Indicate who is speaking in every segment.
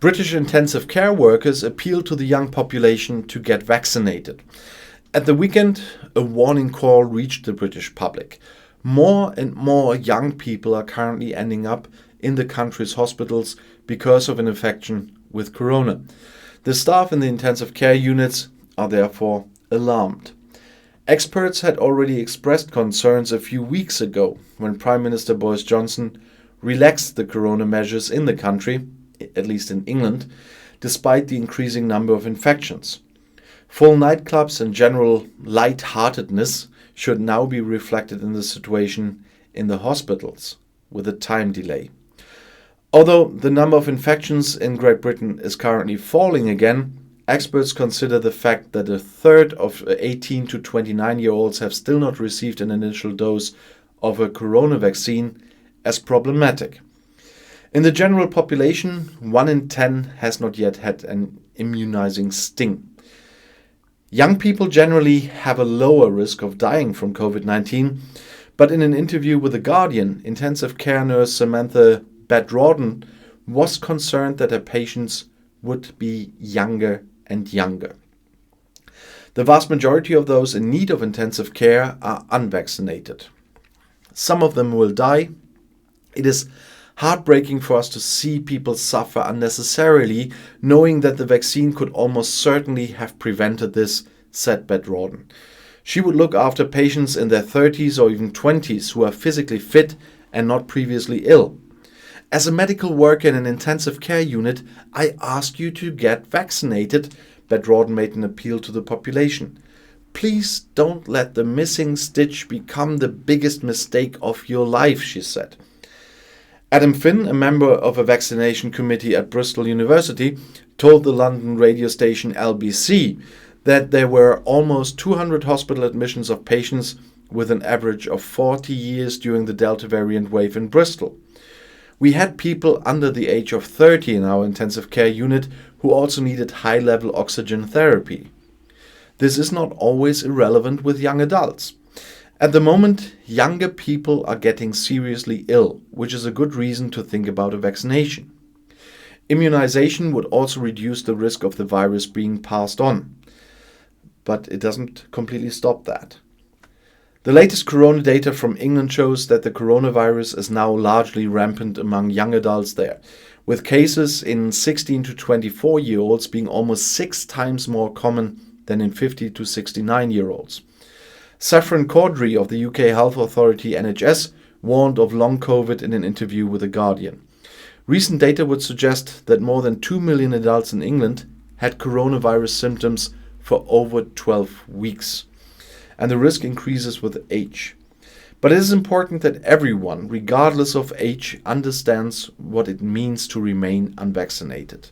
Speaker 1: British intensive care workers appeal to the young population to get vaccinated. At the weekend, a warning call reached the British public. More and more young people are currently ending up in the country's hospitals because of an infection with corona. The staff in the intensive care units are therefore alarmed. Experts had already expressed concerns a few weeks ago when Prime Minister Boris Johnson relaxed the corona measures in the country, at least in England, despite the increasing number of infections. Full nightclubs and general light-heartedness should now be reflected in the situation in the hospitals, with a time delay. Although the number of infections in Great Britain is currently falling again, experts consider the fact that a third of 18 to 29-year-olds have still not received an initial dose of a corona vaccine as problematic. In the general population, 1 in 10 has not yet had an immunizing sting. Young people generally have a lower risk of dying from COVID-19, but in an interview with The Guardian, intensive care nurse Samantha Bedrodden was concerned that her patients would be younger and younger. The vast majority of those in need of intensive care are unvaccinated. Some of them will die. It is heartbreaking for us to see people suffer unnecessarily, knowing that the vaccine could almost certainly have prevented this, said Bedrodden. She would look after patients in their 30s or even 20s who are physically fit and not previously ill. As a medical worker in an intensive care unit, I ask you to get vaccinated, Bedrodden made an appeal to the population. Please don't let the missing stitch become the biggest mistake of your life, she said. Adam Finn, a member of a vaccination committee at Bristol University, told the London radio station LBC that there were almost 200 hospital admissions of patients with an average of 40 years during the Delta variant wave in Bristol. We had people under the age of 30 in our intensive care unit who also needed high-level oxygen therapy. This is not always irrelevant with young adults. At the moment, younger people are getting seriously ill, which is a good reason to think about a vaccination. Immunization would also reduce the risk of the virus being passed on, but it doesn't completely stop that. The latest corona data from England shows that the coronavirus is now largely rampant among young adults there, with cases in 16 to 24-year-olds being almost 6 times more common than in 50 to 69-year-olds. Saffron Caudry of the UK Health Authority NHS warned of long COVID in an interview with The Guardian. Recent data would suggest that more than 2 million adults in England had coronavirus symptoms for over 12 weeks. And the risk increases with age. But it is important that everyone, regardless of age, understands what it means to remain unvaccinated.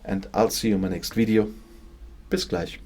Speaker 1: And I'll see you in my next video. Bis gleich.